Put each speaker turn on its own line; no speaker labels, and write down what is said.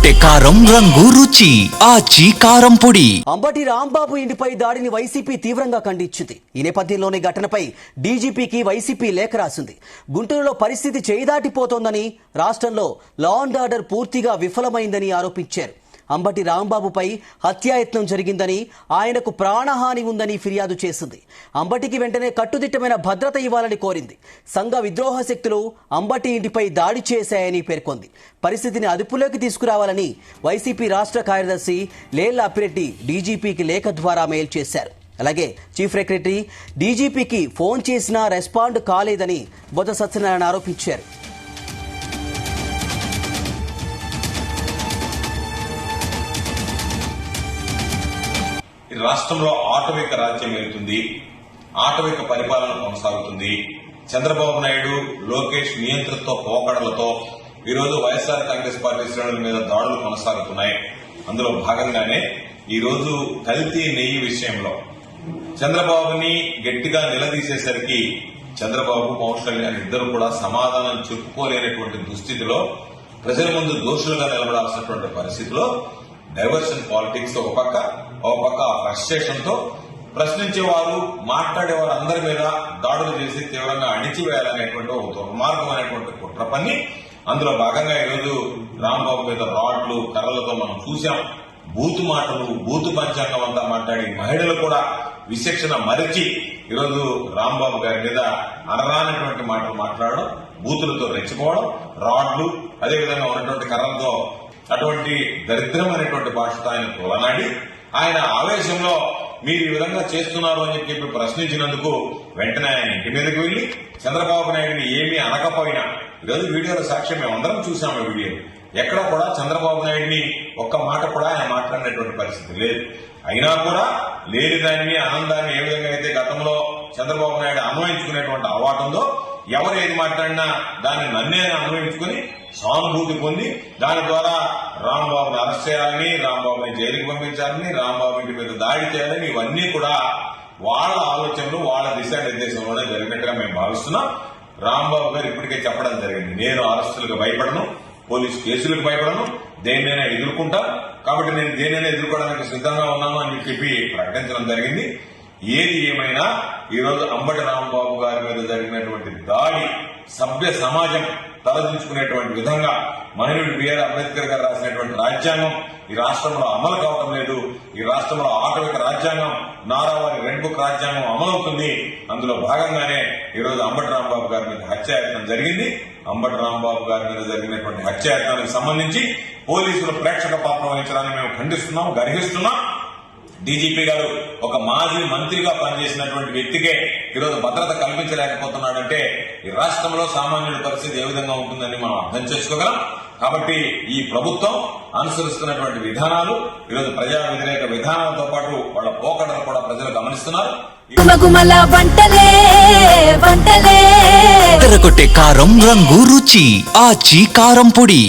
ఎర్రగొట్టే కారం రంగు రుచి ఆచి కారం పొడి.
అంబటి రాంబాబు ఇంటిపై దాడిని వైసీపీ తీవ్రంగా ఖండించింది. ఈ నేపథ్యంలోని ఘటనపై డీజీపీకి వైసీపీ లేఖ రాసింది. గుంటూరులో పరిస్థితి చేయిదాటిపోతోందని, రాష్ట్రంలో లా అండ్ ఆర్డర్ పూర్తిగా విఫలమైందని ఆరోపించారు. అంబటి రాంబాబుపై హత్యాయత్నం జరిగిందని, ఆయనకు ప్రాణహాని ఉందని ఫిర్యాదు చేసింది. అంబటికి వెంటనే కట్టుదిట్టమైన భద్రత ఇవ్వాలని కోరింది. సంఘ విద్రోహ శక్తులు అంబటి ఇంటిపై దాడి చేశాయని పేర్కొంది. పరిస్థితిని అదుపులోకి తీసుకురావాలని వైసీపీ రాష్ట్ర కార్యదర్శి లేళ్ల అప్పిరెడ్డి డీజీపీకి లేఖ ద్వారా మెయిల్ చేశారు. అలాగే చీఫ్ సెక్రటరీ డీజీపీకి ఫోన్ చేసినా రెస్పాండ్ కాలేదని బొత్స సత్యనారాయణ ఆరోపించారు.
రాష్ట్రంలో ఆటవిక రాజ్యం వెళ్తుంది, ఆటవిక పరిపాలన కొనసాగుతుంది. చంద్రబాబు నాయుడు, లోకేష్ నియంత్రణతో పోకడలతో ఈరోజు వైఎస్ఆర్ కాంగ్రెస్ పార్టీ శ్రేణుల మీద దాడులు కొనసాగుతున్నాయి. అందులో భాగంగానే ఈరోజు కల్తీ నెయ్యి విషయంలో చంద్రబాబుని గట్టిగా నిలదీసేసరికి చంద్రబాబు, పవన్ కళ్యాణ్ ఇద్దరు కూడా సమాధానం చెప్పుకోలేనటువంటి దుస్థితిలో ప్రజల ముందు దోషులుగా నిలబడాల్సినటువంటి పరిస్థితిలో డైవర్షన్ పాలిటిక్స్ ఒక పక్క ఫ్రస్ట్రేషన్ తో ప్రశ్నించేవారు, మాట్లాడేవారు అందరి మీద దాడులు చేసి తీవ్రంగా అణిచివేయాలనేటువంటి ఒక దుర్మార్గమైనటువంటి కుట్ర పని. అందులో భాగంగా ఈరోజు రాంబాబు మీద రాడ్లు, కర్రలతో మనం చూశాం. బూతు మాటలు, బూతు పంచాంగం అంతా మాట్లాడి మహిళలు కూడా విచక్షణ మరిచి ఈరోజు రాంబాబు గారి మీద అనరానటువంటి మాటలు మాట్లాడడం, బూతులతో రెచ్చిపోవడం, రాడ్లు అదేవిధంగా ఉన్నటువంటి కర్రలతో అటువంటి దరిద్రమైనటువంటి భాషతో ఆయన తోలనాడి ఆయన ఆవేశంలో మీరు ఈ విధంగా చేస్తున్నారు అని చెప్పి ప్రశ్నించినందుకు వెంటనే ఆయన ఇంటి మీదకి వెళ్లి చంద్రబాబు నాయుడిని ఏమీ అనకపోయినా, ఈరోజు వీడియోలో సాక్ష్యం మేమందరం చూసాము. వీడియో ఎక్కడ కూడా చంద్రబాబు నాయుడిని ఒక్క మాట కూడా ఆయన మాట్లాడినటువంటి పరిస్థితి లేదు. అయినా కూడా లేని దాన్ని, ఆనందాన్ని ఏ విధంగా అయితే గతంలో చంద్రబాబు నాయుడు అన్వయించుకునేటువంటి అలవాటుందో, ఎవరు ఏది మాట్లాడినా దాన్ని నన్నే అన్వయించుకుని సానుభూతి పొంది దాని ద్వారా రాంబాబుని అరెస్ట్ చేయాలని, రాంబాబుని జైలుకి పంపించాలని, రాంబాబు ఇంటి మీద దాడి చేయాలని, ఇవన్నీ కూడా వాళ్ళ ఆలోచనలు, వాళ్ళ దిశానిర్దేశంలోనే జరిగినట్టుగా మేము భావిస్తున్నాం. రాంబాబు గారు ఇప్పటికే చెప్పడం జరిగింది, నేను అరెస్టులకు భయపడను, పోలీసు కేసులకు భయపడను, దేన్నైనా ఎదుర్కొంటా, కాబట్టి నేను దేన్నైనా ఎదుర్కోవడానికి సిద్ధంగా ఉన్నాను అని చెప్పి ప్రకటించడం జరిగింది. ఏది ఏమైనా ఈరోజు అంబటి రాంబాబు గారి మీద జరిగినటువంటి దాడి సభ్య సమాజం తలదించుకునేటువంటి విధంగా మహనీయుడు బిఆర్ అంబేద్కర్ గారు రాసినటువంటి రాజ్యాంగం ఈ రాష్ట్రంలో అమలు కావటం లేదు. ఈ రాష్ట్రంలో ఆటవిక రాజ్యాంగం, నారావారి రెడ్ బుక్ రాజ్యాంగం అమలవుతుంది. అందులో భాగంగానే ఈరోజు అంబటి రాంబాబు గారి మీద హత్యాయత్నం జరిగింది. అంబటి రాంబాబు గారి మీద జరిగినటువంటి హత్యాయత్నానికి సంబంధించి పోలీసులు ప్రేక్షక పాత్ర వహించడాన్ని మేము ఖండిస్తున్నాం, గర్హిస్తున్నాం. డీజీపీ గారు ఒక మాజీ మంత్రిగా పనిచేసినటువంటి వ్యక్తికే ఈరోజు భద్రత కల్పించలేకపోతున్నాడంటే ఈ రాష్ట్రంలో సామాన్యుడి పరిస్థితి ఏ విధంగా ఉంటుందని మనం అర్థం చేసుకోగలం. కాబట్టి ఈ ప్రభుత్వం అనుసరిస్తున్నటువంటి విధానాలు, ఈరోజు ప్రజా వ్యతిరేక విధానాలతో పాటు వాళ్ళ పోకడలు కూడా ప్రజలు గమనిస్తున్నారు.
ఎర్రగొట్టే కారం రంగు రుచి ఆచి కారం పొడి.